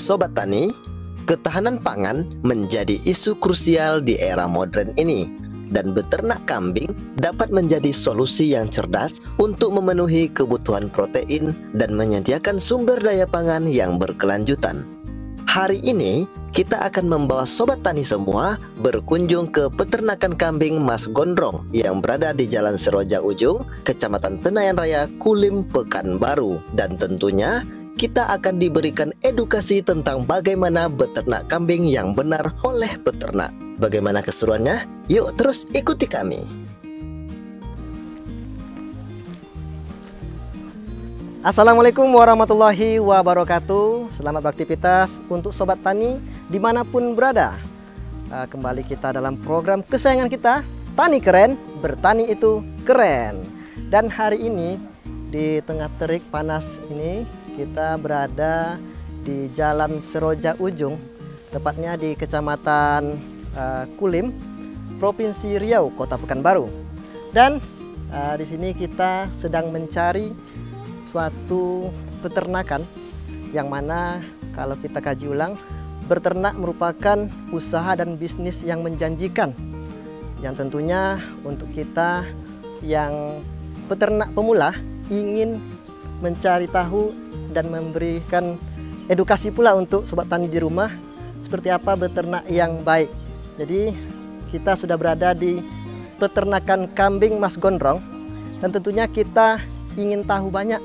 Sobat Tani, ketahanan pangan menjadi isu krusial di era modern ini, dan beternak kambing dapat menjadi solusi yang cerdas untuk memenuhi kebutuhan protein dan menyediakan sumber daya pangan yang berkelanjutan. Hari ini, kita akan membawa Sobat Tani semua berkunjung ke peternakan kambing Mas Gondrong yang berada di Jalan Seroja Ujung, Kecamatan Tenayan Raya, Kulim, Pekanbaru. Dan tentunya kita akan diberikan edukasi tentang bagaimana beternak kambing yang benar oleh peternak. Bagaimana keseruannya? Yuk terus ikuti kami. Assalamualaikum warahmatullahi wabarakatuh. Selamat beraktivitas untuk Sobat Tani dimanapun berada. Kembali kita dalam program kesayangan kita, Tani Keren, Bertani Itu Keren. Dan hari ini di tengah terik panas ini kita berada di Jalan Seroja Ujung, tepatnya di Kecamatan Kulim, Provinsi Riau, Kota Pekanbaru. Dan di sini kita sedang mencari suatu peternakan yang mana kalau kita kaji ulang, beternak merupakan usaha dan bisnis yang menjanjikan, yang tentunya untuk kita yang peternak pemula ingin mencari tahu dan memberikan edukasi pula untuk Sobat Tani di rumah seperti apa beternak yang baik. Jadi kita sudah berada di peternakan kambing Mas Gondrong, dan tentunya kita ingin tahu banyak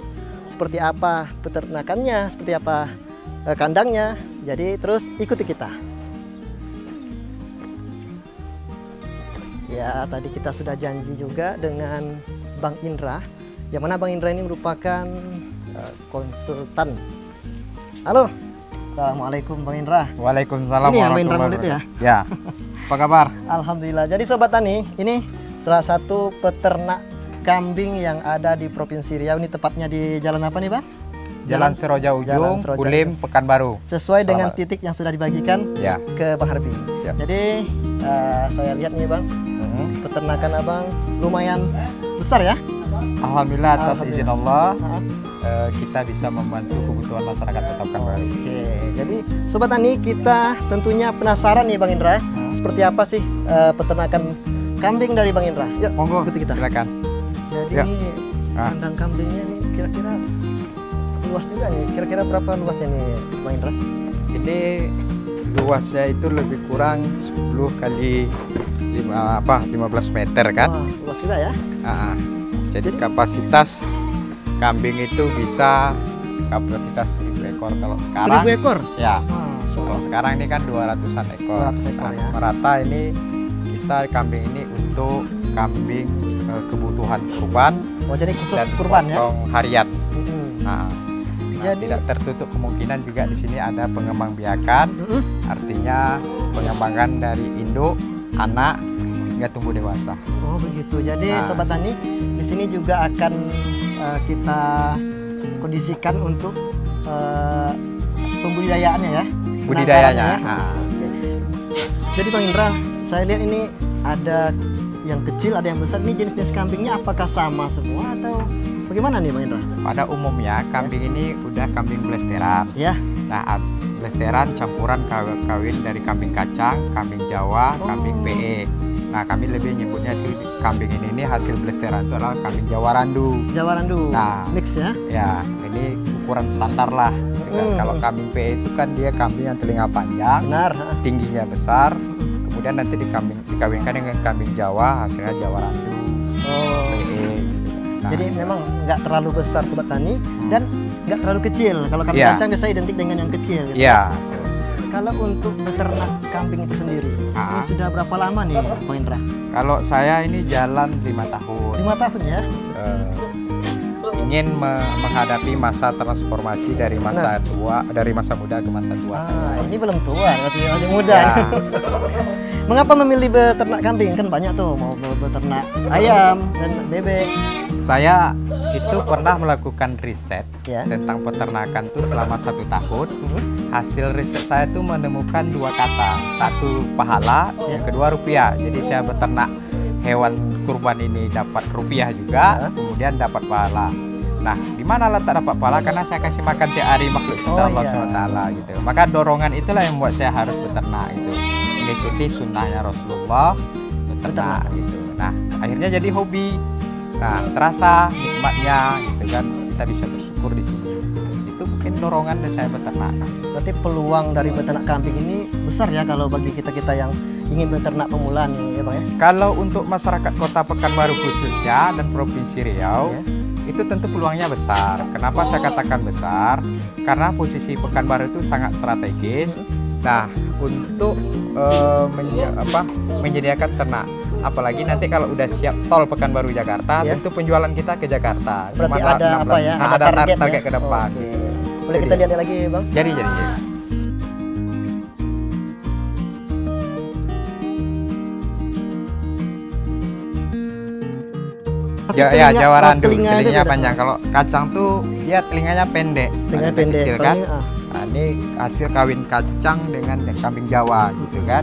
seperti apa peternakannya, seperti apa kandangnya. Jadi terus ikuti kita. Ya, tadi kita sudah janji juga dengan Bang Indra, yang mana Bang Indra ini merupakan konsultan. Halo, assalamualaikum Bang Indra. Waalaikumsalam. Ini ya Bang Indra Mulit ya? Ya. Apa kabar? Alhamdulillah. Jadi Sobat Tani, ini salah satu peternak kambing yang ada di Provinsi Riau. Ini tepatnya di jalan apa nih Bang? Jalan Seroja Ujung, Kulim, Pekanbaru. Sesuai dengan titik yang sudah dibagikan ya ke Bang Harbi. Siap. Jadi saya lihat nih Bang, peternakan Abang lumayan besar ya? Alhamdulillah, atas izin Allah kita bisa membantu kebutuhan masyarakat Kota Pekanbaru. Oke, jadi Sobat Tani, kita tentunya penasaran nih Bang Indra, seperti apa sih peternakan kambing dari Bang Indra? Yuk, monggo ikuti kita. Silakan. Jadi Ya. ini kandang kambingnya nih kira-kira luas juga nih. Kira-kira berapa luasnya nih Bang Indra? Ini luasnya itu lebih kurang 10 kali 15 meter kan? Wah, luas juga ya. Jadi kapasitas kambing itu bisa kapasitas 1000 ekor kalau sekarang. 1000 ekor? Ya. Wah, Kalau sekarang ini kan 200-an ekor. 200 ekor ya. Merata ini kita kambing ini untuk kambing kebutuhan kurban. Oh, jadi khusus dan kurban ya? potong harian. Nah, jadi tidak tertutup kemungkinan juga di sini ada pengembang biakan. Artinya pengembangan dari induk, anak hingga tumbuh dewasa. Oh begitu. Jadi Sobat Tani, di sini juga akan kita kondisikan untuk pembudidayaannya ya. Budidayanya. Oke. Jadi Bang Indra, saya lihat ini ada yang kecil, ada yang besar. Ini jenis-jenis kambingnya apakah sama semua atau bagaimana nih Bang Indra? Pada umumnya kambing ini udah kambing blesteran. Ya. Nah, blesteran campuran kawin dari kambing kacang, kambing Jawa, kambing PE. Nah, kami lebih nyebutnya itu kambing ini hasil blesteran itu adalah kambing Jawa Randu. Jawa Randu. Nah, mix ya? Ya, ini ukuran standar lah. Kalau kambing PE itu kan dia kambing yang telinga panjang, benar, tingginya besar. Kemudian nanti dikawinkan dengan kambing Jawa, hasilnya Jawa Randu. Oh. PE. Nah, jadi memang nggak terlalu besar Sobat Tani dan nggak terlalu kecil. Kalau kambing kacang biasanya identik dengan yang kecil. Gitu. Iya. Kalau untuk beternak kambing itu sendiri, ini sudah berapa lama nih Bang Indra? Kalau saya ini jalan 5 tahun. 5 tahun ya? Ingin menghadapi masa transformasi dari masa tua, dari masa muda ke masa tua. Ini belum tua, masih muda. Ya. Mengapa memilih beternak kambing? Kan banyak tuh, mau beternak ayam dan bebek. Saya itu pernah melakukan riset tentang peternakan itu selama 1 tahun. Hasil riset saya itu menemukan 2 kata, satu pahala, yang kedua rupiah. Jadi saya beternak hewan kurban ini dapat rupiah juga, kemudian dapat pahala. Nah, di mana letak dapat pahala? Karena saya kasih makan tiap hari makhluk Allah SWT gitu. Maka dorongan itulah yang membuat saya harus beternak gitu, mengikuti sunnahnya Rasulullah beternak gitu. Nah, akhirnya jadi hobi. Nah, terasa nikmatnya gitu kan, kita bisa bersyukur di sini. Itu mungkin dorongan dan saya beternak. Berarti peluang dari beternak kambing ini besar ya kalau bagi kita yang ingin beternak pemula nih ya Bang ya. Kalau untuk masyarakat Kota Pekanbaru khususnya dan Provinsi Riau, itu tentu peluangnya besar. Kenapa saya katakan besar? Karena posisi Pekanbaru itu sangat strategis. Nah, untuk menyediakan ternak, apalagi nanti kalau udah siap tol Pekanbaru Jakarta, tentu penjualan kita ke Jakarta. Berarti ada 16, apa ya? Ada target ke depan. Boleh kita lihat lagi Bang? Jadi. Ya, Jawa Randu, telinganya panjang. Kalau kacang tuh ya telinganya pendek. Telinganya pendek kecil, kan? Nah, ini hasil kawin kacang dengan kambing Jawa gitu kan.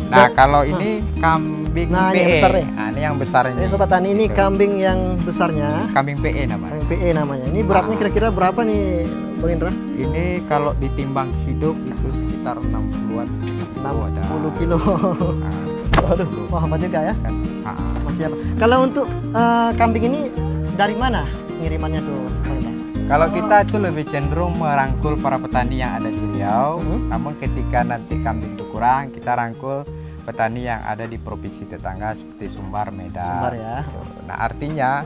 Nah, kalau ini kambing PE. Yang besar nih. Nah, ini yang besar ini. Sobat Tani, ini kambing yang besarnya. Kambing PE namanya. Kambing PE namanya. Ini beratnya kira-kira berapa nih Bang Indra? Ini kalau ditimbang hidup itu sekitar 60-an. 60 kilo. Waduh, apa juga ya? Masih apa? Kalau untuk kambing ini dari mana ngirimannya tuh? Kalau kita itu lebih cenderung merangkul para petani yang ada di Riau. Namun ketika nanti kambing itu kurang, kita rangkul petani yang ada di provinsi tetangga seperti Sumbar, Medan. Sumbar ya. Nah, artinya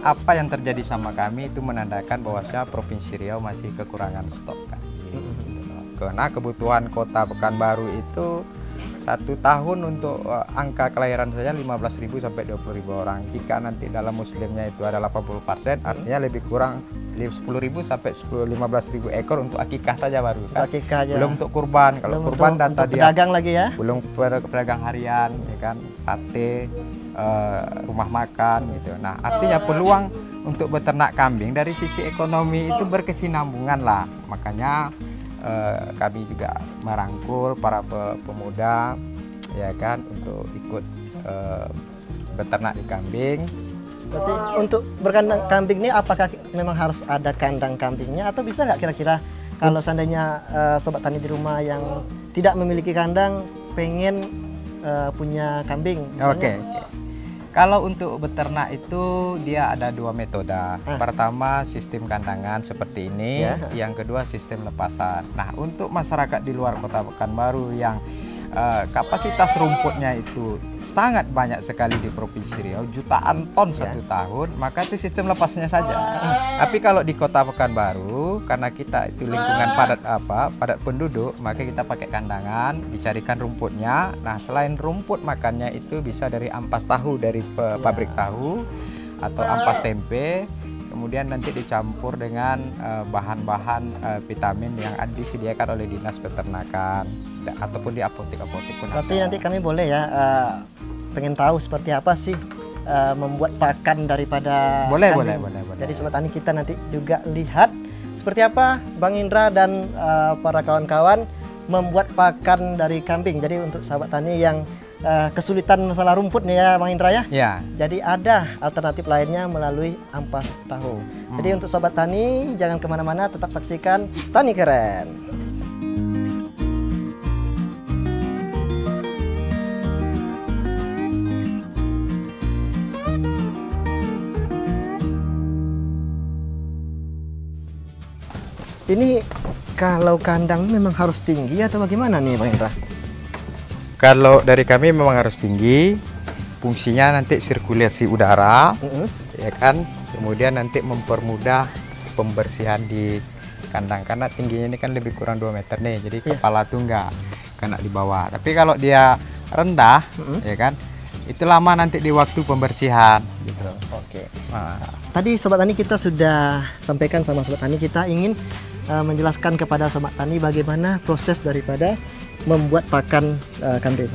apa yang terjadi sama kami itu menandakan bahwasanya Provinsi Riau masih kekurangan stok kambing. Karena kebutuhan Kota Pekanbaru itu 1 tahun untuk angka kelahiran saja 15.000 sampai 20.000 orang. Jika nanti dalam muslimnya itu ada 80%, artinya lebih kurang 10.000 sampai 15.000 ekor untuk akikah saja baru kan. Akikah aja. Belum untuk kurban. Kalau kurban data dia pedagang lagi ya. Belum pedagang harian ya kan, sate, rumah makan gitu. Nah, artinya peluang untuk beternak kambing dari sisi ekonomi itu berkesinambungan lah. Makanya kami juga merangkul para pemuda ya kan untuk ikut beternak di kambing. Berarti untuk berkandang kambing ini apakah memang harus ada kandang kambingnya atau bisa nggak kira-kira kalau seandainya sobat tani di rumah yang tidak memiliki kandang pengen punya kambing? Oke. Kalau untuk beternak itu dia ada 2 metode. Pertama sistem kandangan seperti ini, yang kedua sistem lepasan. Nah, untuk masyarakat di luar Kota Pekanbaru yang kapasitas rumputnya itu sangat banyak sekali di Provinsi Riau, jutaan ton 1 tahun, maka itu sistem lepasnya saja. Tapi kalau di Kota Pekanbaru, karena kita itu lingkungan padat penduduk, maka kita pakai kandangan, dicarikan rumputnya. Nah, selain rumput makannya itu bisa dari ampas tahu dari pabrik tahu atau ampas tempe. Kemudian nanti dicampur dengan bahan-bahan vitamin yang disediakan oleh Dinas Peternakan ataupun di apotek-apotek pun. Berarti nanti kami boleh ya pengen tahu seperti apa sih membuat pakan daripada boleh. Jadi sobat tani kita nanti juga lihat seperti apa Bang Indra dan para kawan-kawan membuat pakan dari kambing. Jadi untuk sahabat tani yang kesulitan masalah rumput nih ya Bang Indra ya. Jadi ada alternatif lainnya melalui ampas tahu. Jadi untuk sobat tani jangan kemana-mana, tetap saksikan Tani Keren. Ini kalau kandang memang harus tinggi atau bagaimana nih Bang Indra? Kalau dari kami memang harus tinggi, fungsinya nanti sirkulasi udara, ya kan. Kemudian nanti mempermudah pembersihan di kandang karena tingginya ini kan lebih kurang 2 meter nih, jadi kepala tuh nggak kena di bawah. Tapi kalau dia rendah, ya kan, itu lama nanti di waktu pembersihan. Gitu. Nah, tadi sobat tani kita sudah sampaikan sama sobat tani, kita ingin menjelaskan kepada sobat tani bagaimana proses daripada membuat pakan kambing.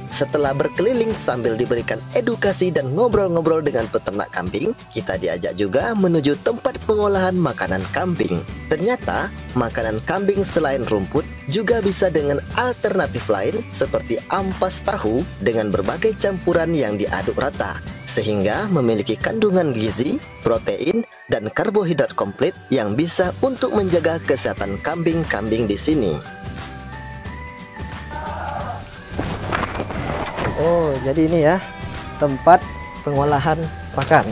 Setelah berkeliling sambil diberikan edukasi dan ngobrol-ngobrol dengan peternak kambing, kita diajak juga menuju tempat pengolahan makanan kambing. Ternyata, makanan kambing selain rumput Juga bisa dengan alternatif lain seperti ampas tahu dengan berbagai campuran yang diaduk rata, sehingga memiliki kandungan gizi, protein, dan karbohidrat komplit yang bisa untuk menjaga kesehatan kambing-kambing di sini. Oh, jadi ini ya tempat pengolahan pakan.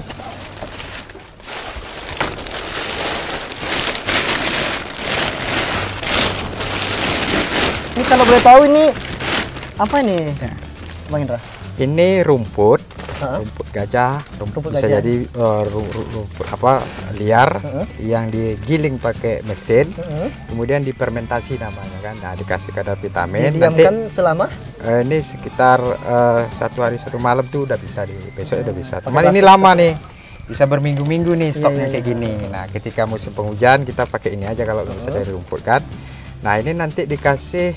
Ini kalau boleh tahu ini apa ini, Ya. Bang Indra? Ini rumput gajah, Rumput bisa gajah. jadi rumput apa liar yang digiling pakai mesin, kemudian difermentasi namanya kan. Nah, dikasih kadar vitamin. Didiamkan selama? Ini sekitar 1 hari 1 malam tuh udah bisa besok udah bisa. Pakai Teman ini plastik. lama nih. Bisa berminggu-minggu nih stoknya iya, kayak gini. Nah, ketika musim penghujan kita pakai ini aja kalau bisa dari rumput kan. Nah, ini nanti dikasih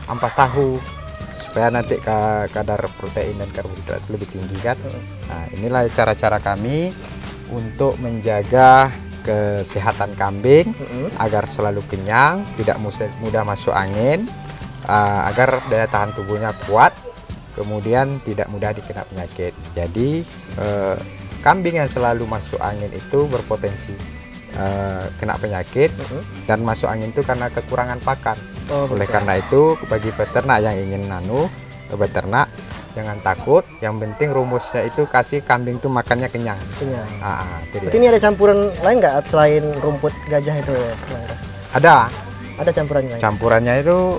ampas tahu supaya nanti kadar protein dan karbohidrat lebih tinggi kan. Nah, inilah cara-cara kami untuk menjaga kesehatan kambing agar selalu kenyang, tidak mudah masuk angin, agar daya tahan tubuhnya kuat, kemudian tidak mudah dikena penyakit. Jadi kambing yang selalu masuk angin itu berpotensi kena penyakit, dan masuk angin itu karena kekurangan pakan. Oleh karena itu bagi peternak yang ingin beternak, jangan takut, yang penting rumusnya itu kasih kambing itu makannya kenyang. Kenyang. Itu dia. Berarti ini ada campuran lain nggak selain rumput gajah itu, Bang Indra? Ada campurannya? campurannya itu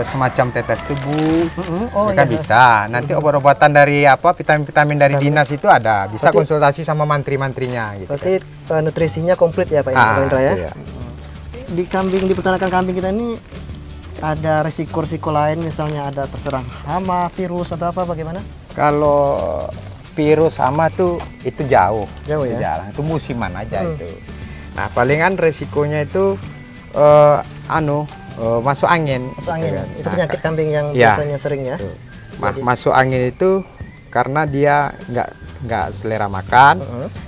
semacam tetes tebu. Oh, kan iya. bisa. Nanti obat-obatan dari vitamin-vitamin dari dinas itu ada. Bisa Berarti- konsultasi sama mantri-mantrinya gitu. Berarti nutrisinya komplit ya Pak Indra ya? Iya. Di peternakan kambing kita ini ada risiko-risiko lain, misalnya ada terserang hama, virus atau apa, bagaimana? Kalau virus sama tuh itu jauh. Jauh Itu ya? jarang. Itu musiman aja itu. Nah, palingan resikonya itu masuk angin. Masuk gitu angin. kan. Itu Nah, penyakit kambing yang Iya. biasanya sering ya? Tuh. Masuk angin itu karena dia nggak selera makan.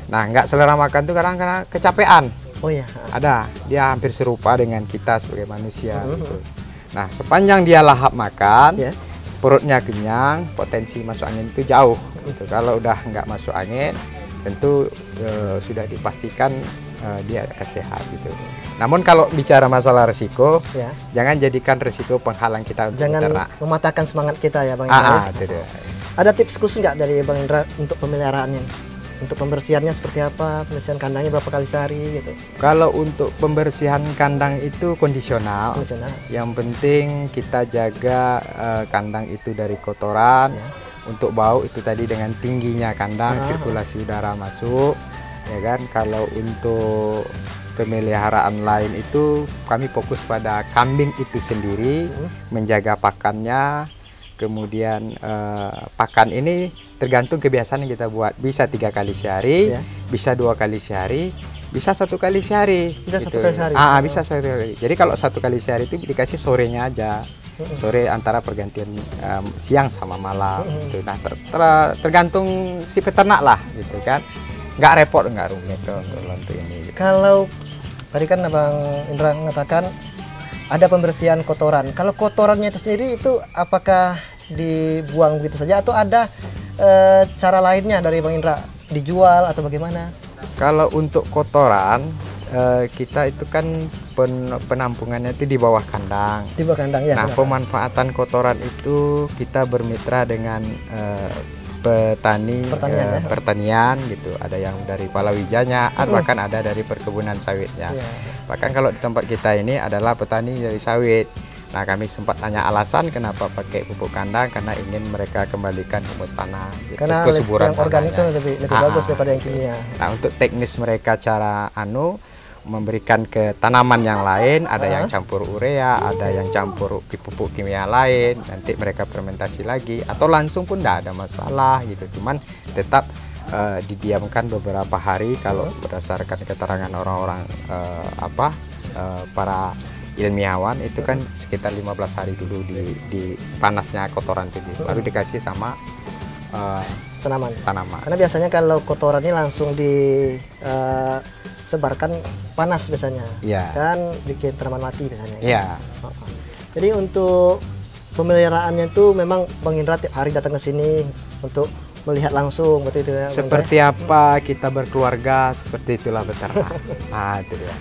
Nah, nggak selera makan itu karena kecapean. Oh iya. Ada, dia hampir serupa dengan kita sebagai manusia. Gitu. Nah, sepanjang dia lahap makan, Ya. perutnya kenyang, potensi masuk angin itu jauh. Gitu. Kalau udah nggak masuk angin, tentu sudah dipastikan dia akan sehat. Gitu. Namun kalau bicara masalah risiko, Ya. jangan jadikan risiko penghalang kita untuk Jangan beternak. mematahkan semangat kita ya Bang Indra. Itu dia. Ada tips khusus nggak dari Bang Indra untuk pemeliharaannya? Untuk pembersihannya seperti apa? Pembersihan kandangnya berapa kali sehari gitu? Kalau untuk pembersihan kandang itu kondisional. Kondisional. Yang penting kita jaga kandang itu dari kotoran. Ya. Untuk bau itu tadi dengan tingginya kandang, sirkulasi udara masuk, ya kan. Kalau untuk pemeliharaan lain itu kami fokus pada kambing itu sendiri, menjaga pakannya. Kemudian pakan ini tergantung kebiasaan yang kita buat. Bisa 3 kali sehari, Ya. bisa 2 kali sehari, bisa 1 kali sehari. Bisa 1 kali sehari? Bisa 1 kali. Jadi kalau 1 kali sehari itu dikasih sorenya aja. Sore antara pergantian siang sama malam. Gitu. Nah, tergantung si peternak lah, gitu kan. Nggak repot, nggak rumit untuk ini. Gitu. Kalau tadi kan Bang Indra mengatakan ada pembersihan kotoran. Kalau kotorannya itu sendiri itu apakah dibuang begitu saja atau ada cara lainnya dari Bang Indra? Dijual atau bagaimana? Kalau untuk kotoran, kita itu kan penampungannya itu di bawah kandang. Di bawah kandang ya. Nah, kenapa? pemanfaatan kotoran itu kita bermitra dengan petani Pertanian, ya? pertanian gitu. Ada yang dari palawijanya, bahkan ada dari perkebunan sawitnya. Ya. Bahkan kalau di tempat kita ini adalah petani dari sawit. Nah, kami sempat tanya alasan kenapa pakai pupuk kandang, karena ingin mereka kembalikan humus tanah, gitu, Karena kesuburan yang organik itu tanahnya. lebih bagus daripada yang kimia. Nah, untuk teknis mereka cara memberikan ke tanaman yang lain, ada yang campur urea, ada yang campur pupuk kimia lain, nanti mereka fermentasi lagi, atau langsung pun tidak ada masalah gitu. Cuman tetap didiamkan beberapa hari kalau berdasarkan keterangan orang-orang para ilmiawan itu kan sekitar 15 hari dulu di panasnya kotoran itu, baru dikasih sama Tanaman. tanaman. Karena biasanya kalau kotoran ini langsung disebarkan panas biasanya. Iya. Dan bikin tanaman mati biasanya. Iya. Jadi untuk pemeliharaannya itu memang Bang Indra tiap hari datang ke sini untuk melihat langsung, betul itu ya? Seperti apa kita berkeluarga, seperti itulah beternak. Nah, itu dia.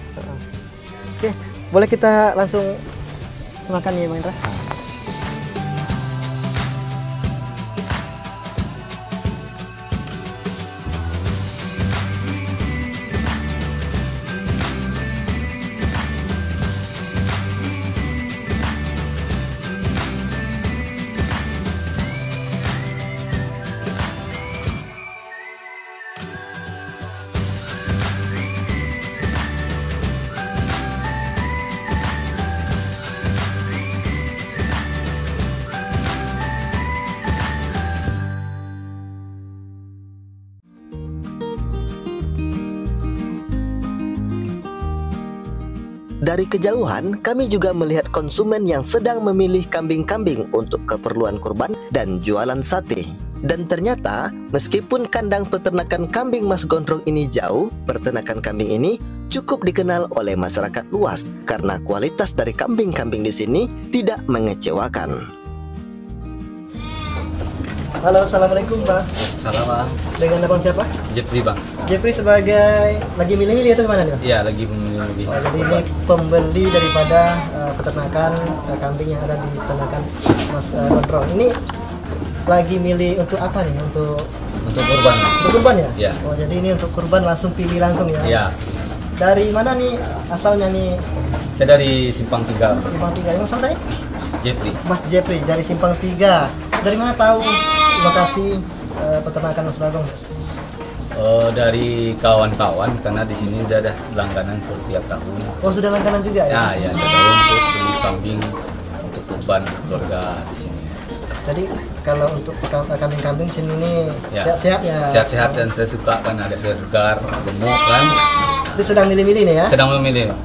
Oke, boleh kita langsung semakan ya Bang Indra? Dari kejauhan, kami juga melihat konsumen yang sedang memilih kambing-kambing untuk keperluan kurban dan jualan sate. Dan ternyata, meskipun kandang peternakan kambing Mas Gondrong ini jauh, peternakan kambing ini cukup dikenal oleh masyarakat luas karena kualitas dari kambing-kambing di sini tidak mengecewakan. Halo, assalamualaikum Bang. Salam Bang. Dengan abang siapa? Jepri Bang. Jeffrey sebagai lagi milih-milih atau gimana nih Bang? Iya lagi memilih. Oh, jadi ini pembeli daripada peternakan kambing yang ada di peternakan Mas Gondrong. Ini lagi milih untuk apa nih? Untuk kurban. Untuk kurban ya? Iya. Oh, jadi ini untuk kurban langsung pilih langsung ya? Iya. Dari mana nih asalnya nih? Saya dari Simpang 3. Simpang 3. Yang mana tadi? Jepri. Mas Jeffrey dari Simpang 3. Dari mana tahu lokasi peternakan Mas Gondrong? Dari kawan-kawan karena di sini sudah ada langganan setiap tahun. Oh, sudah langganan juga ya? Ya, ada tahun untuk beli kambing untuk kurban keluarga di sini. Jadi kalau untuk kambing-kambing sini nih Ya. sehat-sehat ya? Sehat-sehat dan saya suka kan ada saya suka gemuk kan. Itu sedang milih-milih nih ya? Sedang memilih.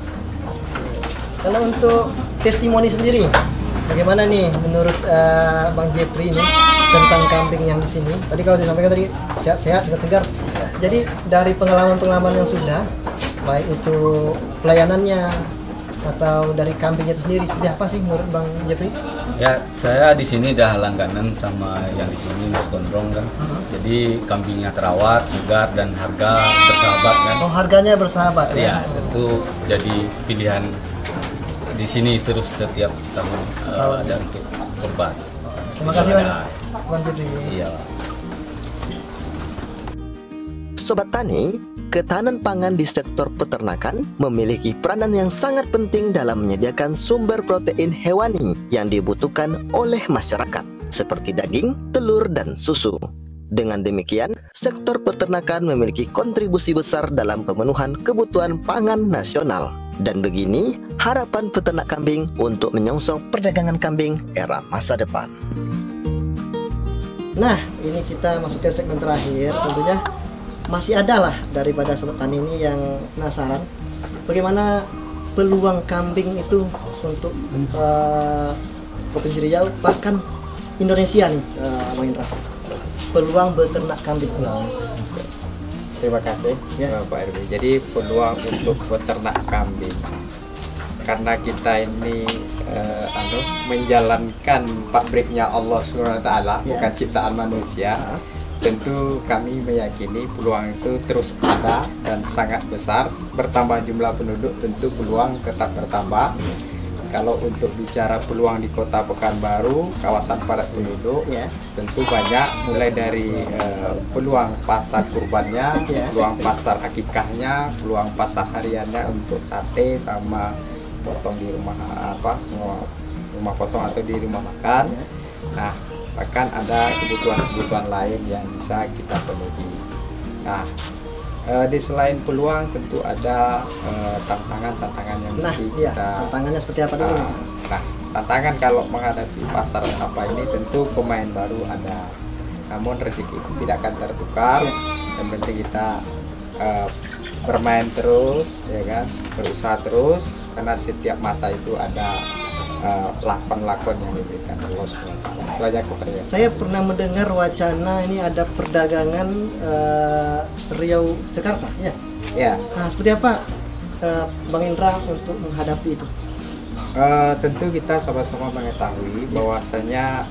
Kalau untuk testimoni sendiri, bagaimana nih menurut Bang Jeffrey ini tentang kambing yang di sini? Tadi kalau disampaikan tadi sehat-sehat, segar-segar. Jadi dari pengalaman-pengalaman yang sudah, baik itu pelayanannya atau dari kambingnya itu sendiri, seperti apa sih menurut Bang Jeffrey? Ya, saya di sini dah langganan sama yang di sini Mas Gondrong kan. Jadi kambingnya terawat, segar dan harga bersahabat kan. Oh, harganya bersahabat Ya, ya? itu jadi pilihan di sini terus setiap tahun ada untuk kurban. Terima kasih banyak Bang Jeffrey. Iya. Sobat Tani, ketahanan pangan di sektor peternakan memiliki peranan yang sangat penting dalam menyediakan sumber protein hewani yang dibutuhkan oleh masyarakat, seperti daging, telur, dan susu. Dengan demikian, sektor peternakan memiliki kontribusi besar dalam pemenuhan kebutuhan pangan nasional. Dan begini, harapan peternak kambing untuk menyongsong perdagangan kambing era masa depan. Nah, ini kita masuk ke segmen terakhir. Tentunya masih ada lah daripada Sobat Tani ini yang penasaran bagaimana peluang kambing itu untuk Provinsi Riau, bahkan Indonesia nih, Bang Indra. Peluang beternak kambing. Terima kasih Pak RW. Jadi peluang untuk beternak kambing, karena kita ini menjalankan pabriknya Allah SWT, bukan ciptaan manusia. Tentu kami meyakini peluang itu terus ada dan sangat besar. Bertambah jumlah penduduk, tentu peluang tetap bertambah. Kalau untuk bicara peluang di Kota Pekanbaru, kawasan padat penduduk, tentu banyak, mulai dari peluang pasar kurbannya, peluang pasar akikahnya, peluang pasar hariannya untuk sate sama potong di rumah rumah potong atau di rumah makan. Nah, bahkan ada kebutuhan-kebutuhan lain yang bisa kita penuhi. Nah, di selain peluang tentu ada tantangan-tantangan yang mesti kita. Tantangannya seperti apa dulu? Nah, tantangan kalau menghadapi pasar apa ini tentu pemain baru ada. Namun rezeki itu tidak akan tertukar. Yang penting kita bermain terus, ya kan, berusaha terus, karena setiap masa itu ada lakon-lakon yang diberikan Allah SWT. Itu aja kepercayaan. Saya pernah mendengar wacana ini ada perdagangan Riau Jakarta, ya? Ya. Nah, seperti apa Bang Indra untuk menghadapi itu? Tentu kita sama-sama mengetahui bahwasanya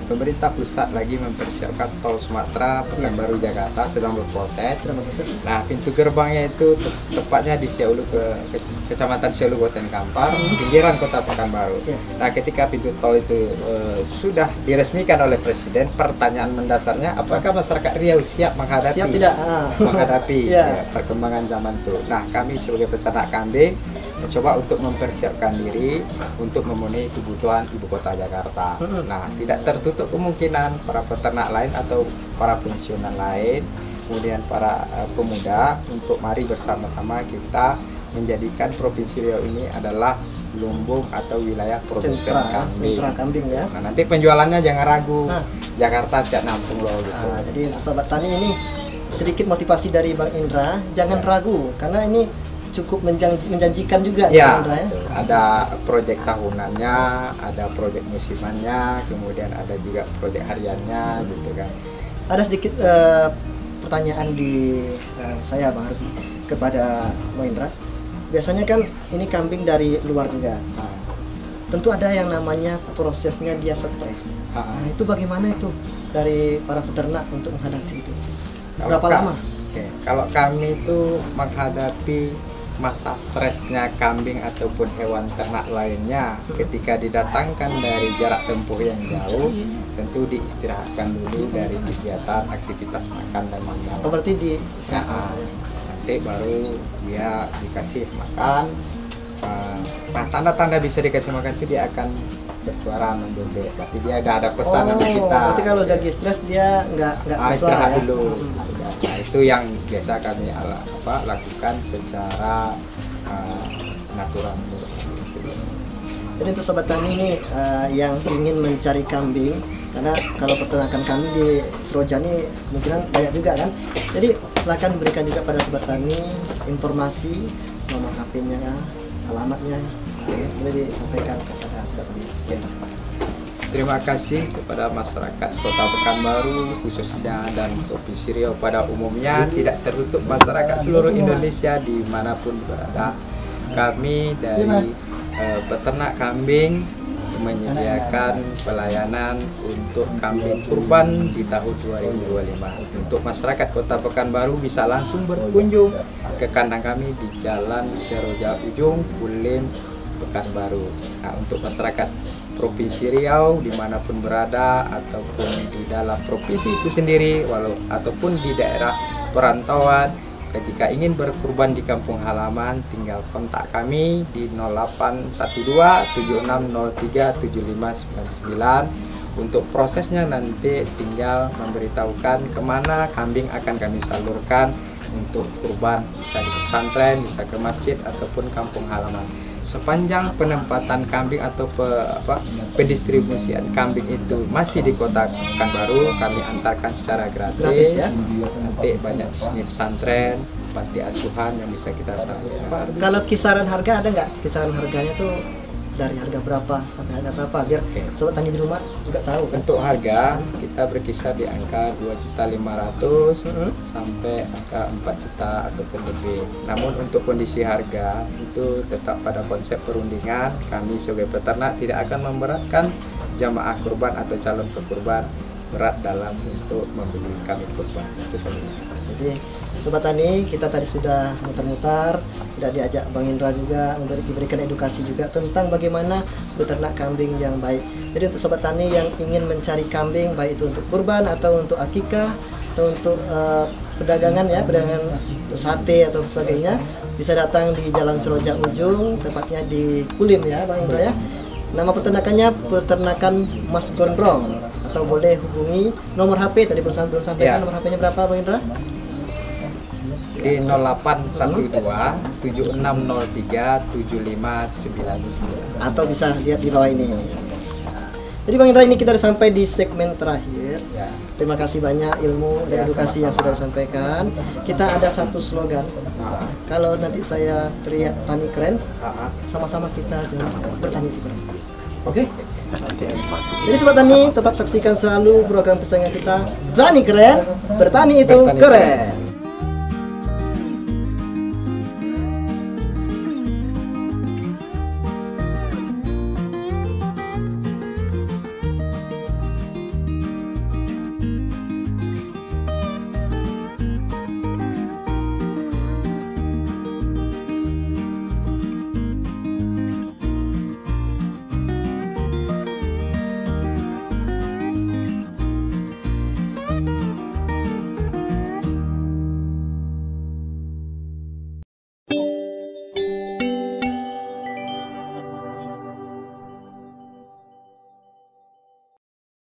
pemerintah pusat lagi mempersiapkan tol Sumatera Pekanbaru Jakarta sedang berproses. Nah, pintu gerbangnya itu tepatnya di Siaulu Kecamatan Siaulu Kabupaten Kampar, pinggiran Kota Pekanbaru. Nah, ketika pintu tol itu sudah diresmikan oleh Presiden, pertanyaan mendasarnya apakah masyarakat Riau siap menghadapi siap tidak? Menghadapi perkembangan zaman itu. Nah, kami sebagai peternak kambing mencoba untuk mempersiapkan diri untuk memenuhi kebutuhan ibu kota Jakarta. Nah, tidak tertutup kemungkinan para peternak lain atau para pensiunan lain, kemudian para pemuda untuk mari bersama-sama kita menjadikan Provinsi Riau ini adalah lumbung atau wilayah produsen kambing. Sentra kambing ya. Nah, nanti penjualannya jangan ragu. Jakarta siap nampung loh gitu. Jadi untuk sobat tani ini sedikit motivasi dari Bang Indra, jangan ragu karena ini cukup menjanjikan juga ya, Bang Indra, ya. Ada proyek tahunannya, ada proyek musimannya, kemudian ada juga proyek hariannya gitu kan. Ada sedikit pertanyaan di saya Bang Hardi kepada Bang Indra. Biasanya kan ini kambing dari luar juga. Tentu ada yang namanya prosesnya dia stres. Nah, itu bagaimana itu dari para peternak untuk menghadapi itu? Berapa lama? Kalau kami itu menghadapi masa stresnya kambing ataupun hewan ternak lainnya ketika didatangkan dari jarak tempuh yang jauh, tentu diistirahatkan dulu dari kegiatan aktivitas makan dan minum. Berarti nanti baru dia dikasih makan. Nah, tanda-tanda bisa dikasih makan itu dia akan bersuara membebek. Berarti dia ada pesan sama kita. Berarti kalau lagi stres dia nggak istirahat ya? dulu. Nah, itu yang biasa kami lakukan secara natural. Jadi untuk sobat tani ini yang ingin mencari kambing, karena kalau peternakan kami di Seroja ini kemungkinan banyak juga kan. Jadi silakan berikan juga pada sobat tani informasi nomor HP-nya, alamatnya, boleh disampaikan kepada sobat tani. Terima kasih kepada masyarakat Kota Pekanbaru khususnya dan Provinsi Riau pada umumnya, tidak tertutup masyarakat seluruh Indonesia dimanapun berada. Kami dari peternak kambing menyediakan pelayanan untuk kambing kurban di tahun 2025. Untuk masyarakat Kota Pekanbaru bisa langsung berkunjung ke kandang kami di Jalan Seroja Ujung, Bulim, Pekanbaru. Nah, untuk masyarakat Provinsi Riau dimanapun berada ataupun di dalam provinsi itu sendiri ataupun di daerah perantauan, ketika ingin berkurban di kampung halaman tinggal kontak kami di 0812 7603 7599. Untuk prosesnya nanti tinggal memberitahukan kemana kambing akan kami salurkan untuk kurban, bisa di pesantren, bisa ke masjid ataupun kampung halaman. Sepanjang penempatan kambing atau pendistribusian kambing itu masih di Kota Pekanbaru, kami antarkan secara gratis ya. Nanti banyak di sini pesantren, panti asuhan yang bisa kita salurkan. Kalau kisaran harga ada nggak? Kisaran harganya tuh dari harga berapa sampai harga berapa biar sobat tani di rumah juga tahu kan? Untuk harga kita berkisar di angka 2.500.000 sampai angka 4 juta ataupun lebih. Namun untuk kondisi harga itu tetap pada konsep perundingan. Kami sebagai peternak tidak akan memberatkan jamaah kurban atau calon pekurban berat dalam untuk membeli kami kurban. Itu saja. Jadi sobat tani, kita tadi sudah muter-muter, sudah diajak Bang Indra juga, diberikan edukasi juga tentang bagaimana beternak kambing yang baik. Jadi untuk sobat tani yang ingin mencari kambing, baik itu untuk kurban atau untuk akikah atau untuk perdagangan ya, perdagangan untuk sate atau sebagainya, bisa datang di Jalan Seroja Ujung, tepatnya di Kulim ya Bang Indra ya. Nama peternakannya Peternakan Mas Gondrong, atau boleh hubungi nomor HP tadi belum sampaikan nomor HP-nya berapa Bang Indra? Di 0812 7603 7599 atau bisa lihat di bawah ini. Jadi Bang Indra, ini kita sudah sampai di segmen terakhir. Terima kasih banyak ilmu dan edukasi yang sudah disampaikan. Kita ada satu slogan. Kalau nanti saya teriak tani keren, sama-sama kita jawab bertani itu keren. Oke? Jadi sobat tani tetap saksikan selalu program kesayangan kita, Tani Keren, bertani itu keren.